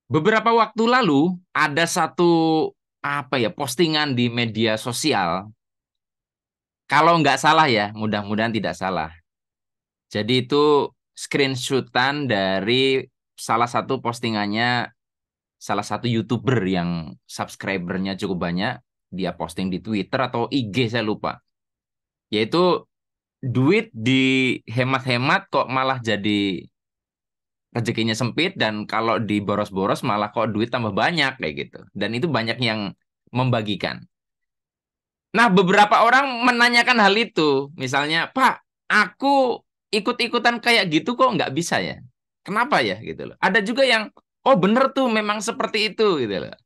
Beberapa waktu lalu ada satu postingan di media sosial. Kalau nggak salah ya, mudah-mudahan tidak salah. Jadi itu screenshotan dari salah satu postingannya salah satu YouTuber yang subscribernya cukup banyak. Dia posting di Twitter atau IG saya lupa. Yaitu duit dihemat-hemat kok malah jadi rezekinya sempit dan kalau diboros-boros malah kok duit tambah banyak kayak gitu. Dan itu banyak yang membagikan. Nah, beberapa orang menanyakan hal itu. Misalnya, Pak, aku ikut-ikutan kayak gitu kok nggak bisa ya? Kenapa ya? Gitu loh. Ada juga yang, oh bener tuh memang seperti itu gitu loh.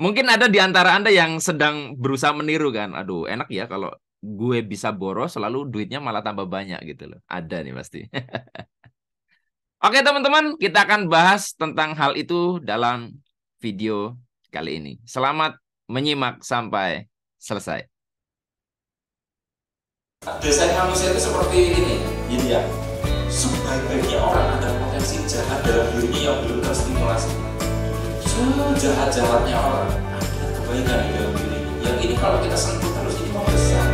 Mungkin ada di antara Anda yang sedang berusaha meniru kan. Aduh, enak ya kalau gue bisa boros selalu duitnya malah tambah banyak gitu loh. Ada nih pasti. Oke teman-teman, kita akan bahas tentang hal itu dalam video kali ini. Selamat menyimak sampai selesai. Desain manusia itu seperti ini, gitu ya. Sebaik-baiknya orang ada potensi jahat dalam dirinya yang belum terstimulasi. Sejahat-jahatnya orang ada kebaikan di dalam dirinya. Yang ini kalau kita sentuh terus ini mau besar.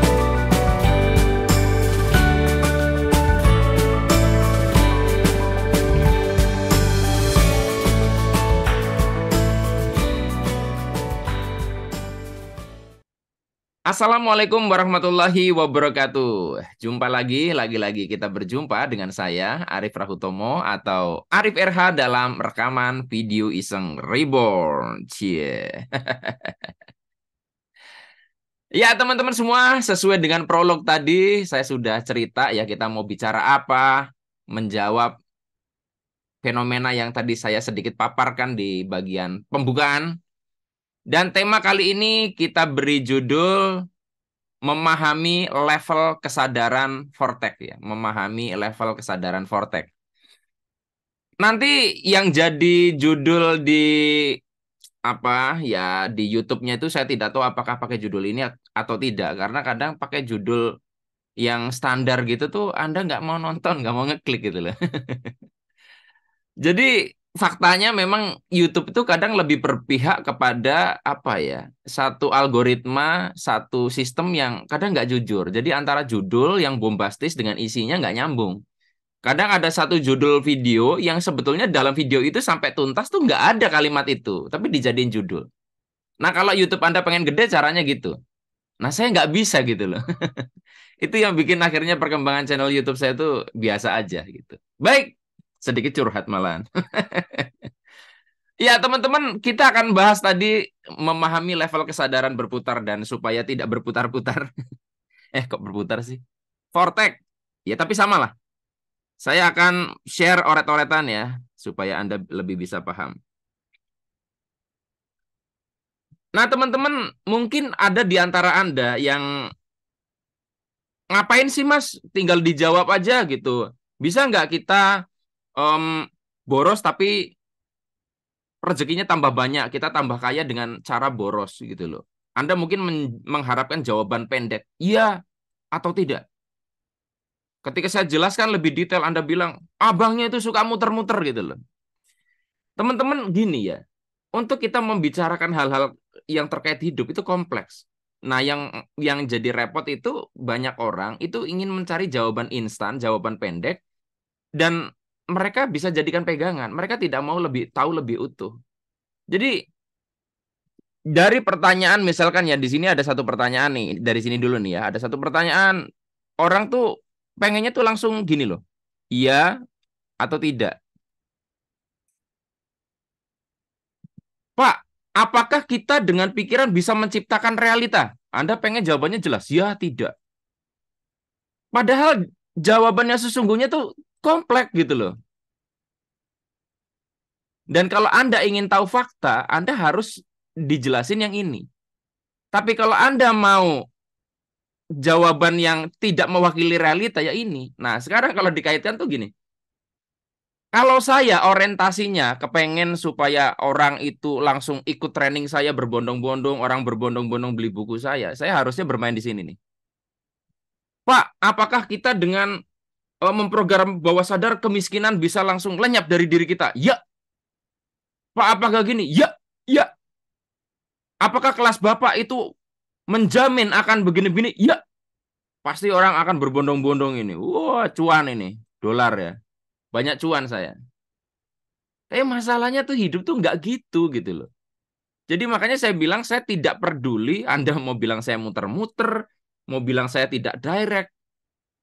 Assalamualaikum warahmatullahi wabarakatuh. Jumpa lagi kita berjumpa dengan saya, Arif Rahutomo atau Arif RH dalam rekaman video iseng Reborn. Cie. Ya, teman-teman semua, sesuai dengan prolog tadi, saya sudah cerita ya kita mau bicara apa, menjawab fenomena yang tadi saya sedikit paparkan di bagian pembukaan. Dan tema kali ini kita beri judul memahami level kesadaran vortex ya, memahami level kesadaran vortex. Nanti yang jadi judul di di YouTube-nya itu saya tidak tahu apakah pakai judul ini atau tidak karena kadang pakai judul yang standar gitu tuh Anda nggak mau nonton, nggak mau ngeklik gitu loh. Jadi faktanya memang YouTube itu kadang lebih berpihak kepada satu algoritma, satu sistem yang kadang nggak jujur. Jadi antara judul yang bombastis dengan isinya nggak nyambung. Kadang ada satu judul video yang sebetulnya dalam video itu sampai tuntas tuh nggak ada kalimat itu, tapi dijadiin judul. Nah kalau YouTube Anda pengen gede caranya gitu. Nah saya nggak bisa gitu loh. Itu yang bikin akhirnya perkembangan channel YouTube saya tuh biasa aja gitu. Baik, sedikit curhat malahan. Ya, teman-teman, kita akan bahas tadi memahami level kesadaran berputar dan supaya tidak berputar-putar. Kok berputar sih? Vortex. Ya, tapi sama lah. Saya akan share oret-oretan ya, supaya Anda lebih bisa paham. Nah, teman-teman, mungkin ada di antara Anda yang ngapain sih, Mas? Tinggal dijawab aja gitu. Bisa nggak kita em, boros tapi rezekinya tambah banyak, kita tambah kaya dengan cara boros gitu loh. Anda mungkin mengharapkan jawaban pendek, iya atau tidak. Ketika saya jelaskan lebih detail, Anda bilang, abangnya itu suka muter-muter gitu loh. Teman-teman gini ya, untuk kita membicarakan hal-hal yang terkait hidup itu kompleks. Nah, yang jadi repot itu banyak orang itu ingin mencari jawaban instan, jawaban pendek, dan mereka bisa jadikan pegangan. Mereka tidak mau lebih tahu lebih utuh. Jadi dari pertanyaan misalkan ya di sini ada satu pertanyaan nih dari sini dulu nih ya ada satu pertanyaan orang tuh pengennya tuh langsung gini loh iya atau tidak Pak apakah kita dengan pikiran bisa menciptakan realita Anda pengen jawabannya jelas ya tidak padahal jawabannya sesungguhnya tuh kompleks gitu loh dan kalau Anda ingin tahu fakta Anda harus dijelasin yang ini tapi kalau Anda mau jawaban yang tidak mewakili realita ya ini. Nah, sekarang kalau dikaitkan tuh gini. Kalau saya orientasinya kepengen supaya orang itu langsung ikut training saya berbondong-bondong, orang berbondong-bondong beli buku saya harusnya bermain di sini nih. Pak, apakah kita dengan memprogram bawah sadar kemiskinan bisa langsung lenyap dari diri kita? Ya, Pak, apakah gini? Ya, ya. Apakah kelas Bapak itu menjamin akan begini-begini? Ya, pasti orang akan berbondong-bondong ini. Wah, cuan ini. Dolar ya. Banyak cuan saya. Tapi masalahnya tuh hidup tuh nggak gitu loh. Jadi makanya saya bilang saya tidak peduli Anda mau bilang saya muter-muter, mau bilang saya tidak direct.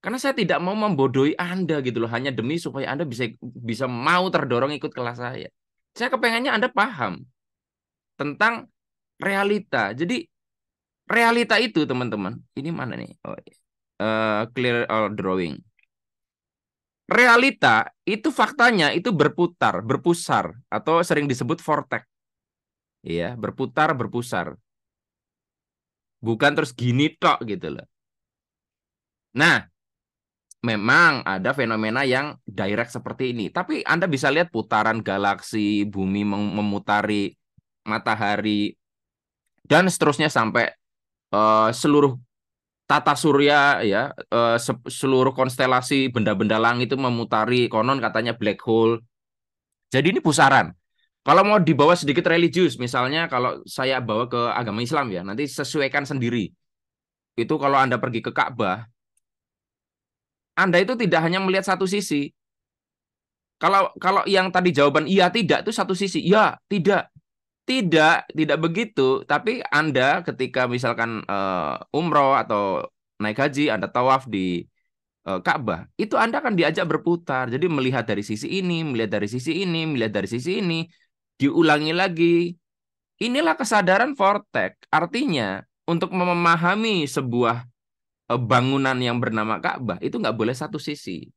Karena saya tidak mau membodohi Anda gitu loh. Hanya demi supaya Anda bisa bisa mau terdorong ikut kelas saya. Saya kepengennya Anda paham tentang realita. Jadi realita itu teman-teman. Ini mana nih? Oh, iya. Clear all drawing. Realita itu faktanya itu berputar, berpusar atau sering disebut vortex, ya, berputar, berpusar. Bukan terus gini tok gitu loh. Nah, memang ada fenomena yang direct seperti ini, tapi Anda bisa lihat putaran galaksi, bumi memutari matahari dan seterusnya sampai seluruh tata surya ya, seluruh konstelasi benda-benda langit itu memutari konon katanya black hole. Jadi ini pusaran. Kalau mau dibawa sedikit religius, misalnya kalau saya bawa ke agama Islam ya, nanti sesuaikan sendiri. Itu kalau Anda pergi ke Ka'bah, Anda itu tidak hanya melihat satu sisi. Kalau kalau yang tadi jawaban iya tidak itu satu sisi. Ya, tidak. Tidak begitu. Tapi Anda ketika misalkan umroh atau naik haji, Anda tawaf di Ka'bah, itu Anda akan diajak berputar. Jadi melihat dari sisi ini, melihat dari sisi ini, melihat dari sisi ini, diulangi lagi. Inilah kesadaran vortex. Artinya, untuk memahami sebuah bangunan yang bernama Ka'bah, itu nggak boleh satu sisi.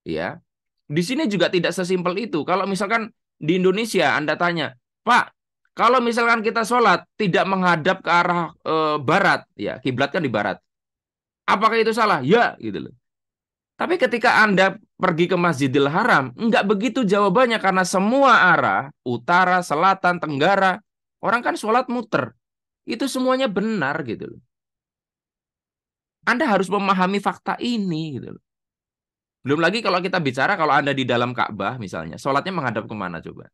Ya, di sini juga tidak sesimpel itu. Kalau misalkan di Indonesia Anda tanya, Pak, kalau misalkan kita sholat tidak menghadap ke arah barat, ya kiblat kan di barat, apakah itu salah? Ya, gitu loh. Tapi ketika Anda pergi ke Masjidil Haram, nggak begitu jawabannya karena semua arah, utara, selatan, tenggara, orang kan sholat muter. Itu semuanya benar gitu loh. Anda harus memahami fakta ini gitu loh. Belum lagi kalau kita bicara kalau Anda di dalam Ka'bah misalnya, sholatnya menghadap kemana coba?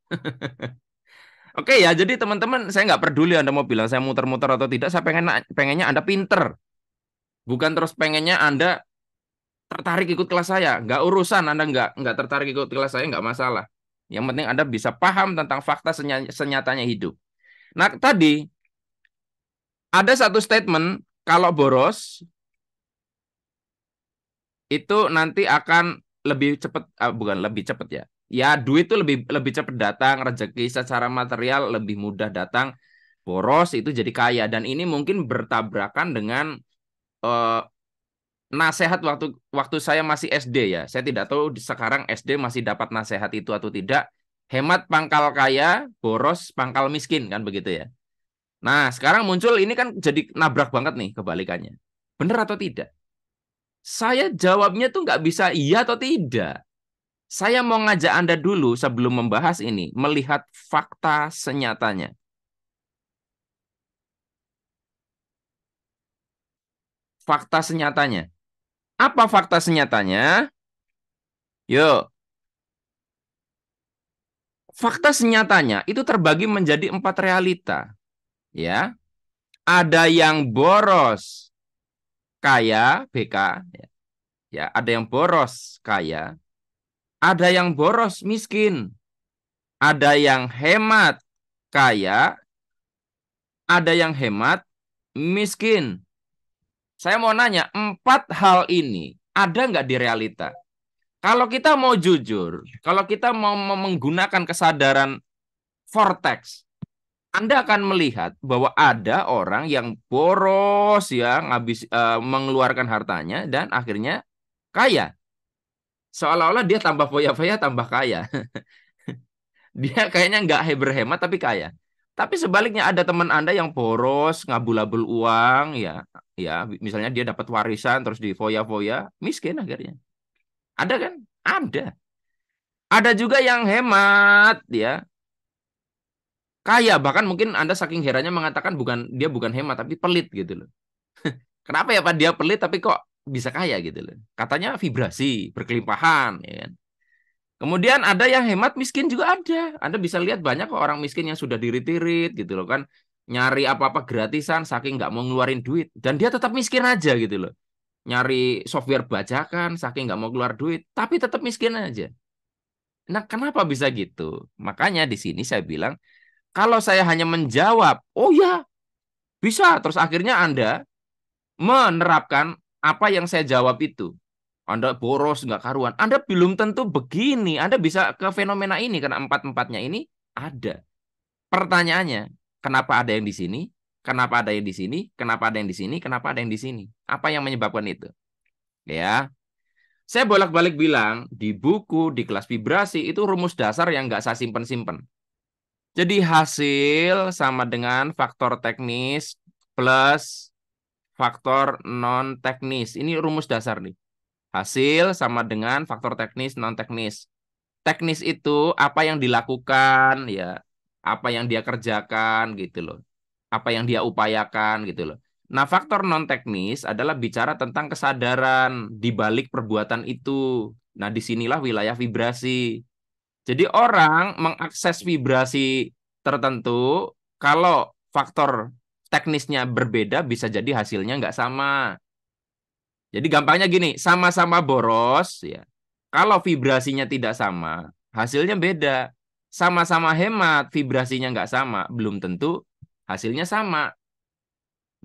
Oke ya, jadi teman-teman saya nggak peduli Anda mau bilang saya muter-muter atau tidak, saya pengennya Anda pinter. Bukan terus pengennya Anda tertarik ikut kelas saya. Nggak urusan Anda nggak tertarik ikut kelas saya, nggak masalah. Yang penting Anda bisa paham tentang fakta senyatanya hidup. Nah, tadi ada satu statement, kalau boros itu nanti akan lebih cepat, bukan lebih cepat ya. Ya, duit itu lebih lebih cepat datang, rezeki secara material lebih mudah datang. Boros itu jadi kaya dan ini mungkin bertabrakan dengan eh, nasihat waktu waktu saya masih SD ya. Saya tidak tahu sekarang SD masih dapat nasihat itu atau tidak. Hemat pangkal kaya, boros pangkal miskin kan begitu ya. Nah, sekarang muncul ini kan jadi nabrak banget nih kebalikannya. Benar atau tidak? Saya jawabnya tuh nggak bisa iya atau tidak. Saya mau ngajak Anda dulu sebelum membahas ini, melihat fakta senyatanya. Fakta senyatanya. Apa fakta senyatanya? Yuk, fakta senyatanya itu terbagi menjadi 4 realita. Ya, ada yang boros kaya BK, ya, ada yang boros kaya, ada yang boros miskin, ada yang hemat kaya, ada yang hemat miskin. Saya mau nanya, 4 hal ini ada nggak di realita? Kalau kita mau jujur, kalau kita mau menggunakan kesadaran vortex, Anda akan melihat bahwa ada orang yang boros ya, mengeluarkan hartanya dan akhirnya kaya. Seolah-olah dia tambah foya-foya tambah kaya. Dia kayaknya nggak berhemat tapi kaya. Tapi sebaliknya ada teman Anda yang boros, ngabul-abul uang, ya, ya, misalnya dia dapat warisan terus di foya-foya, miskin akhirnya. Ada kan? Ada. Ada juga yang hemat, ya, kaya. Bahkan mungkin Anda saking herannya mengatakan dia bukan hemat tapi pelit gitu loh. Kenapa ya Pak dia pelit tapi kok bisa kaya gitu loh? Katanya vibrasi, berkelimpahan, ya kan? Kemudian ada yang hemat miskin juga ada. Anda bisa lihat banyak kok orang miskin yang sudah dirit-irit gitu loh kan. Nyari apa-apa gratisan saking nggak mau ngeluarin duit. Dan dia tetap miskin aja gitu loh. Nyari software bajakan saking nggak mau keluar duit. Tapi tetap miskin aja. Nah kenapa bisa gitu? Makanya di sini saya bilang, kalau saya hanya menjawab, oh ya bisa. Terus akhirnya Anda menerapkan apa yang saya jawab itu. Anda boros nggak karuan. Anda belum tentu begini. Anda bisa ke fenomena ini karena empat-empatnya ini ada. Pertanyaannya, kenapa ada yang di sini? Kenapa ada yang di sini? Kenapa ada yang di sini? Kenapa ada yang di sini? Apa yang menyebabkan itu? Ya, saya bolak-balik bilang di buku, di kelas vibrasi itu rumus dasar yang nggak saya simpen-simpen. Jadi hasil sama dengan faktor teknis plus faktor non teknis. Ini rumus dasar nih. Hasil sama dengan faktor teknis non teknis. Teknis itu apa yang dilakukan ya, apa yang dia kerjakan gitu loh. Apa yang dia upayakan gitu loh. Nah, faktor non teknis adalah bicara tentang kesadaran di balik perbuatan itu. Nah, disinilah wilayah vibrasi. Jadi orang mengakses vibrasi tertentu kalau faktor teknisnya berbeda bisa jadi hasilnya nggak sama. Jadi gampangnya gini, sama-sama boros ya. Kalau vibrasinya tidak sama, hasilnya beda. Sama-sama hemat, vibrasinya nggak sama, belum tentu hasilnya sama.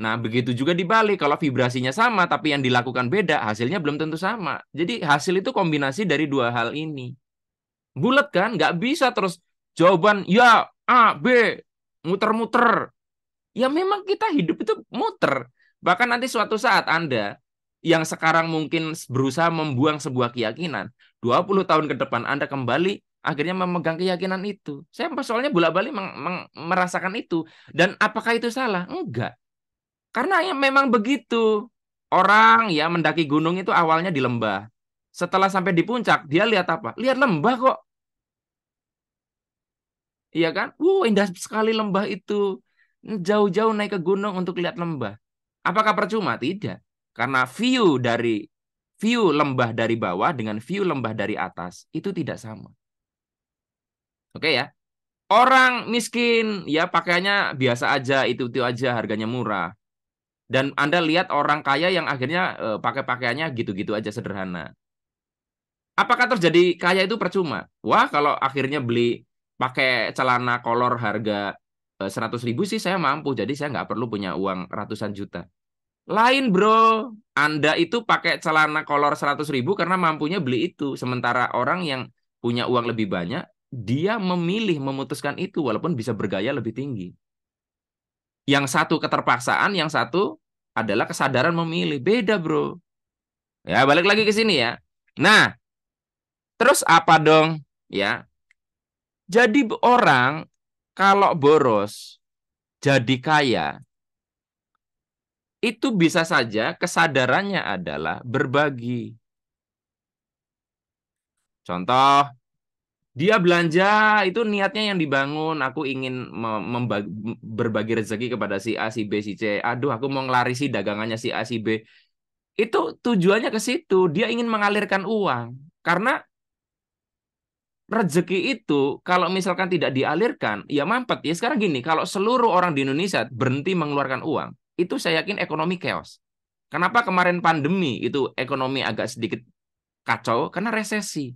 Nah, begitu juga dibalik. Kalau vibrasinya sama, tapi yang dilakukan beda, hasilnya belum tentu sama. Jadi hasil itu kombinasi dari dua hal ini. Bulat kan? Nggak bisa terus jawaban ya A, B, muter-muter. Ya memang kita hidup itu muter. Bahkan nanti suatu saat Anda yang sekarang mungkin berusaha membuang sebuah keyakinan, 20 tahun ke depan Anda kembali akhirnya memegang keyakinan itu. Saya soalnya bolak-balik merasakan itu. Dan apakah itu salah? Enggak. Karena ya memang begitu. Orang ya mendaki gunung itu awalnya di lembah. Setelah sampai di puncak, dia lihat apa? Lihat lembah kok. Iya kan? Indah sekali lembah itu. Jauh-jauh naik ke gunung untuk lihat lembah. Apakah percuma? Tidak. Karena view lembah dari bawah dengan view lembah dari atas itu tidak sama. Oke ya. Orang miskin ya pakaiannya biasa aja, itu aja harganya murah. Dan Anda lihat orang kaya yang akhirnya pakai pakaiannya gitu-gitu aja sederhana. Apakah terjadi kaya itu percuma? Wah, kalau akhirnya beli pakai celana kolor harga 100.000 sih saya mampu. Jadi saya nggak perlu punya uang ratusan juta. Lain bro, Anda itu pakai celana kolor 100.000 karena mampunya beli itu. Sementara orang yang punya uang lebih banyak, dia memilih memutuskan itu walaupun bisa bergaya lebih tinggi. Yang satu keterpaksaan, yang satu adalah kesadaran memilih. Beda bro. Ya balik lagi ke sini ya. Nah, terus apa dong? Ya, jadi orang kalau boros jadi kaya, itu bisa saja kesadarannya adalah berbagi. Contoh, dia belanja itu niatnya yang dibangun. Aku ingin berbagi rezeki kepada si A, si B, si C. Aduh, aku mau ngelarisi dagangannya si A, si B. Itu tujuannya ke situ. Dia ingin mengalirkan uang. Karena rezeki itu kalau misalkan tidak dialirkan, ya mampet. Ya sekarang gini, kalau seluruh orang di Indonesia berhenti mengeluarkan uang, itu saya yakin ekonomi chaos. Kenapa kemarin pandemi itu ekonomi agak sedikit kacau? Karena resesi.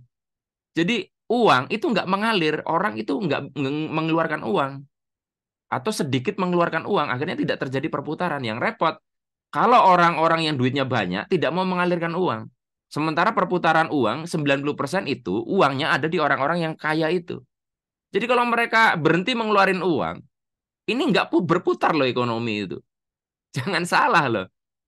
Jadi uang itu nggak mengalir, orang itu nggak mengeluarkan uang. Atau sedikit mengeluarkan uang, akhirnya tidak terjadi perputaran. Yang repot, kalau orang-orang yang duitnya banyak tidak mau mengalirkan uang. Sementara perputaran uang, 90% itu uangnya ada di orang-orang yang kaya itu. Jadi kalau mereka berhenti mengeluarkan uang, ini nggak berputar loh ekonomi itu. Jangan salah loh.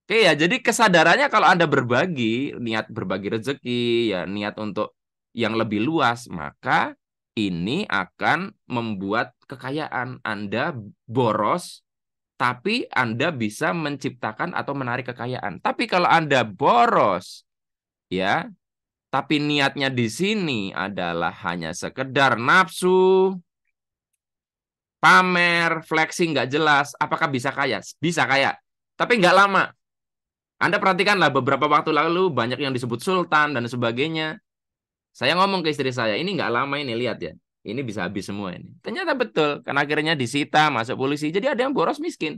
Oke ya, jadi kesadarannya kalau Anda berbagi, niat berbagi rezeki, ya niat untuk yang lebih luas, maka ini akan membuat kekayaan Anda boros, tapi Anda bisa menciptakan atau menarik kekayaan. Tapi kalau Anda boros, ya, tapi niatnya di sini adalah hanya sekedar nafsu, pamer, flexing nggak jelas, apakah bisa kaya? Bisa kaya, tapi nggak lama. Anda perhatikanlah beberapa waktu lalu banyak yang disebut sultan dan sebagainya. Saya ngomong ke istri saya, ini nggak lama ini, lihat ya. Ini bisa habis semua ini. Ternyata betul, karena akhirnya disita, masuk polisi. Jadi ada yang boros miskin.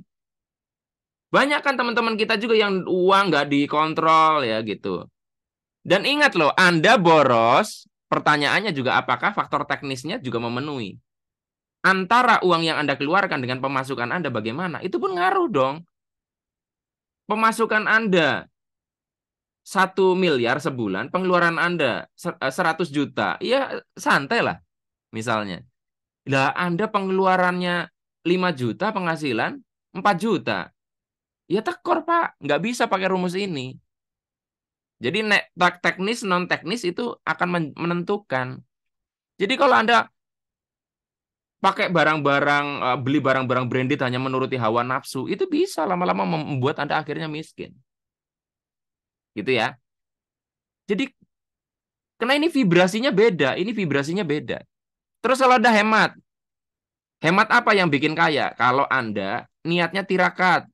Banyak kan teman-teman kita juga yang uang nggak dikontrol ya gitu. Dan ingat loh, Anda boros, pertanyaannya juga apakah faktor teknisnya juga memenuhi. Antara uang yang Anda keluarkan dengan pemasukan Anda bagaimana, itu pun ngaruh dong. Pemasukan Anda 1 miliar sebulan, pengeluaran Anda 100 juta, ya santai lah misalnya. Lah Anda pengeluarannya 5 juta, penghasilan 4 juta. Ya tekor Pak, nggak bisa pakai rumus ini. Jadi teknis, non teknis itu akan menentukan. Jadi kalau Anda pakai barang-barang, beli barang-barang branded hanya menuruti hawa nafsu, itu bisa lama-lama membuat Anda akhirnya miskin. Gitu ya. Jadi karena ini vibrasinya beda, ini vibrasinya beda. Terus kalau ada hemat, hemat apa yang bikin kaya? Kalau Anda niatnya tirakat,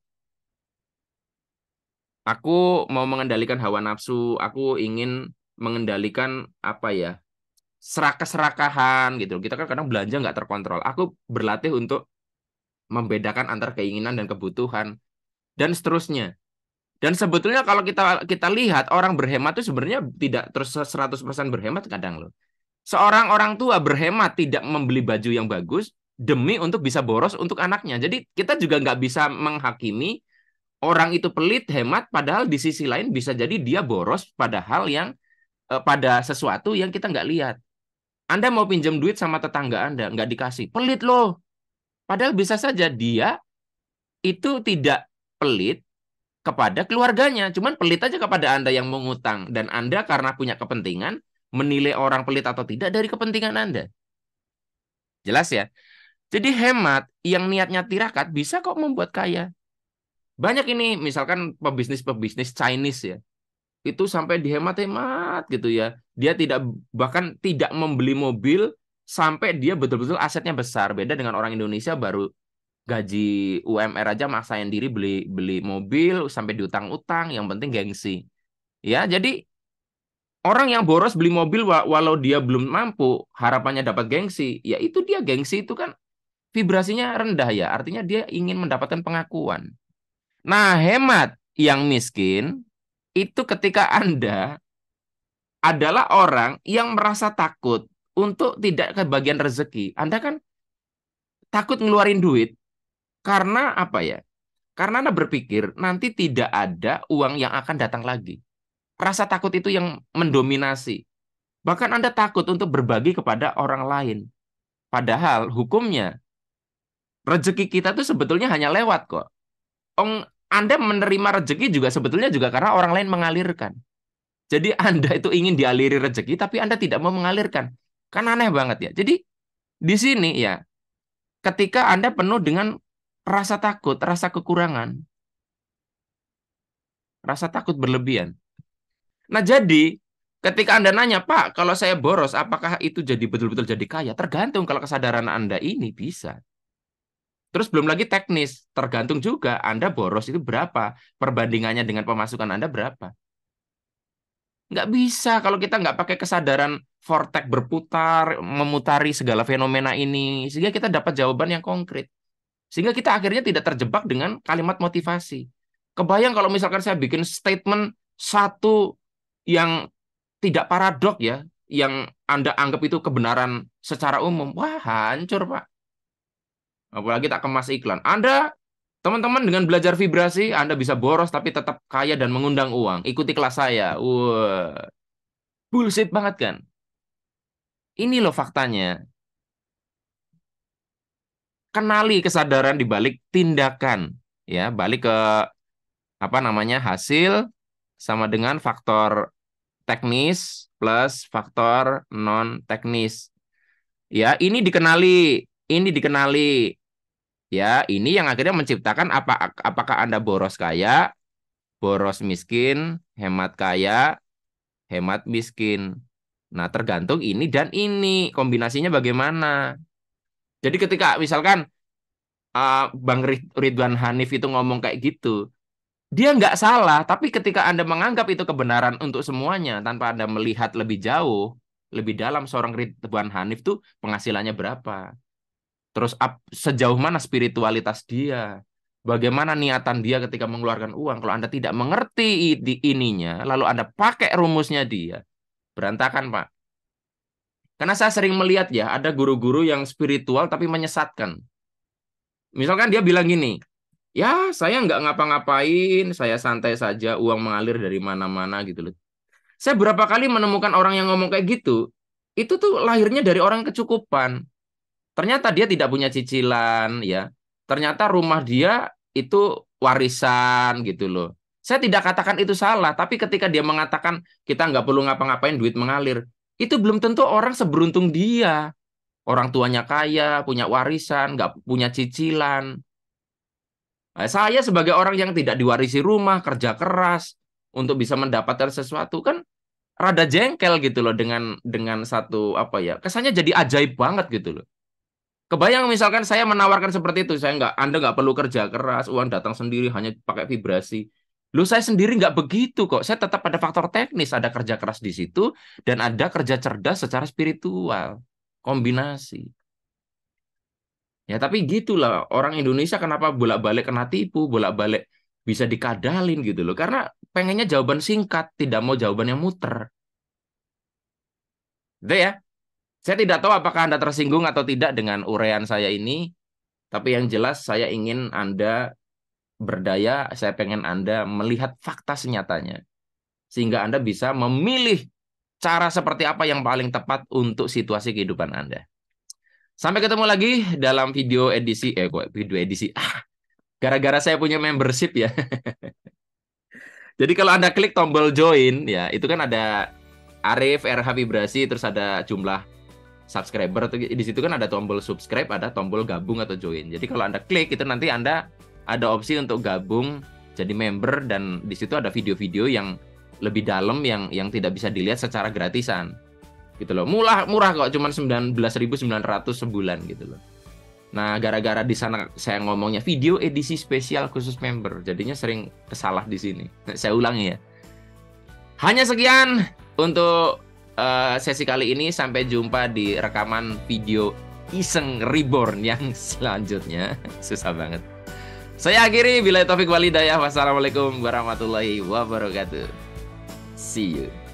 aku mau mengendalikan hawa nafsu, aku ingin mengendalikan apa ya, serakah-serakahan gitu. Kita kan kadang belanja nggak terkontrol. Aku berlatih untuk membedakan antara keinginan dan kebutuhan dan seterusnya. Dan sebetulnya kalau kita kita lihat orang berhemat itu sebenarnya tidak terus 100% berhemat kadang loh. Seorang orang tua berhemat tidak membeli baju yang bagus demi untuk bisa boros untuk anaknya. Jadi kita juga nggak bisa menghakimi orang itu pelit hemat, padahal di sisi lain bisa jadi dia boros padahal yang pada sesuatu yang kita nggak lihat. Anda mau pinjam duit sama tetangga Anda, nggak dikasih. Pelit loh. Padahal bisa saja dia itu tidak pelit kepada keluarganya. Cuman pelit aja kepada Anda yang mengutang. Dan Anda karena punya kepentingan, menilai orang pelit atau tidak dari kepentingan Anda. Jelas ya? Jadi hemat yang niatnya tirakat bisa kok membuat kaya. Banyak ini, misalkan pebisnis-pebisnis Chinese ya. Itu sampai dihemat-hemat gitu ya. Dia tidak bahkan tidak membeli mobil sampai dia betul-betul asetnya besar. Beda dengan orang Indonesia baru gaji UMR aja maksain diri beli beli mobil sampai diutang-utang, yang penting gengsi. Ya, jadi orang yang boros beli mobil walau dia belum mampu, harapannya dapat gengsi, ya itu dia gengsi itu kan vibrasinya rendah ya, artinya dia ingin mendapatkan pengakuan. Nah, hemat yang miskin itu ketika Anda adalah orang yang merasa takut untuk tidak kebagian rezeki. Anda kan takut ngeluarin duit karena apa ya? Karena Anda berpikir nanti tidak ada uang yang akan datang lagi. Rasa takut itu yang mendominasi. Bahkan Anda takut untuk berbagi kepada orang lain. Padahal hukumnya, rezeki kita tuh sebetulnya hanya lewat kok. Anda menerima rezeki juga sebetulnya juga karena orang lain mengalirkan. Jadi Anda itu ingin dialiri rezeki, tapi Anda tidak mau mengalirkan. Kan aneh banget ya. Jadi di sini ya, ketika Anda penuh dengan rasa takut, rasa kekurangan, rasa takut berlebihan. Nah jadi, ketika Anda nanya, Pak, kalau saya boros, apakah itu jadi betul-betul jadi kaya? Tergantung kalau kesadaran Anda ini bisa. Terus belum lagi teknis, tergantung juga Anda boros itu berapa, perbandingannya dengan pemasukan Anda berapa. Nggak bisa kalau kita nggak pakai kesadaran vortex berputar, memutari segala fenomena ini, sehingga kita dapat jawaban yang konkret. Sehingga kita akhirnya tidak terjebak dengan kalimat motivasi. Kebayang kalau misalkan saya bikin statement satu yang tidak paradok ya, yang Anda anggap itu kebenaran secara umum. Wah, hancur, Pak. Apalagi tak kemas iklan. Teman-teman dengan belajar vibrasi, Anda bisa boros tapi tetap kaya dan mengundang uang. Ikuti kelas saya. Wah, bullshit banget kan? Ini loh faktanya. Kenali kesadaran di balik tindakan. Ya, balik ke apa namanya hasil sama dengan faktor teknis plus faktor non teknis. Ya, ini dikenali. Ya, ini yang akhirnya menciptakan apakah Anda boros kaya, boros miskin, hemat kaya, hemat miskin. Nah, tergantung ini dan ini kombinasinya bagaimana. Jadi ketika misalkan Bang Ridwan Hanif itu ngomong kayak gitu, dia nggak salah, tapi ketika Anda menganggap itu kebenaran untuk semuanya tanpa Anda melihat lebih jauh, lebih dalam seorang Ridwan Hanif tuh penghasilannya berapa. Terus sejauh mana spiritualitas dia. Bagaimana niatan dia ketika mengeluarkan uang. Kalau Anda tidak mengerti ininya, lalu Anda pakai rumusnya dia, berantakan, Pak. Karena saya sering melihat ya, ada guru-guru yang spiritual tapi menyesatkan. Misalkan dia bilang gini, ya saya nggak ngapa-ngapain, saya santai saja, uang mengalir dari mana-mana gitu loh. Saya berapa kali menemukan orang yang ngomong kayak gitu, itu tuh lahirnya dari orang kecukupan. Ternyata dia tidak punya cicilan, ya. Ternyata rumah dia itu warisan gitu loh. Saya tidak katakan itu salah, tapi ketika dia mengatakan kita nggak perlu ngapa-ngapain, duit mengalir, itu belum tentu orang seberuntung dia. Orang tuanya kaya, punya warisan, nggak punya cicilan. Nah, saya sebagai orang yang tidak diwarisi rumah, kerja keras untuk bisa mendapatkan sesuatu kan rada jengkel gitu loh dengan satu apa ya, kesannya jadi ajaib banget gitu loh. Kebayang misalkan saya menawarkan seperti itu, Anda nggak perlu kerja keras, uang datang sendiri hanya pakai vibrasi. Lu saya sendiri nggak begitu kok. Saya tetap ada faktor teknis, ada kerja keras di situ dan ada kerja cerdas secara spiritual. Kombinasi. Ya tapi gitulah orang Indonesia kenapa bolak-balik kena tipu, bolak-balik bisa dikadalin gitu loh. Karena pengennya jawaban singkat, tidak mau jawaban yang muter. Itu ya. Saya tidak tahu apakah Anda tersinggung atau tidak dengan uraian saya ini, tapi yang jelas saya ingin Anda berdaya, saya pengen Anda melihat fakta senyatanya. Sehingga Anda bisa memilih cara seperti apa yang paling tepat untuk situasi kehidupan Anda. Sampai ketemu lagi dalam video edisi, kok video edisi? Gara-gara saya punya membership ya. Jadi kalau Anda klik tombol join, ya itu kan ada Arif, RH Vibrasi, terus ada jumlah subscriber. Di situ kan ada tombol subscribe, ada tombol gabung atau join. Jadi kalau Anda klik itu nanti Anda ada opsi untuk gabung jadi member dan di situ ada video-video yang lebih dalam yang tidak bisa dilihat secara gratisan. Gitu loh. Murah kok, cuma 19.900 sebulan gitu loh. Nah, gara-gara di sana saya ngomongnya video edisi spesial khusus member, jadinya sering kesalah di sini. Saya ulangi ya. Hanya sekian untuk sesi kali ini. Sampai jumpa di rekaman video Iseng Reborn yang selanjutnya. Susah banget. Saya akhiri, billahi taufik walhidayah. Wassalamualaikum warahmatullahi wabarakatuh. See you.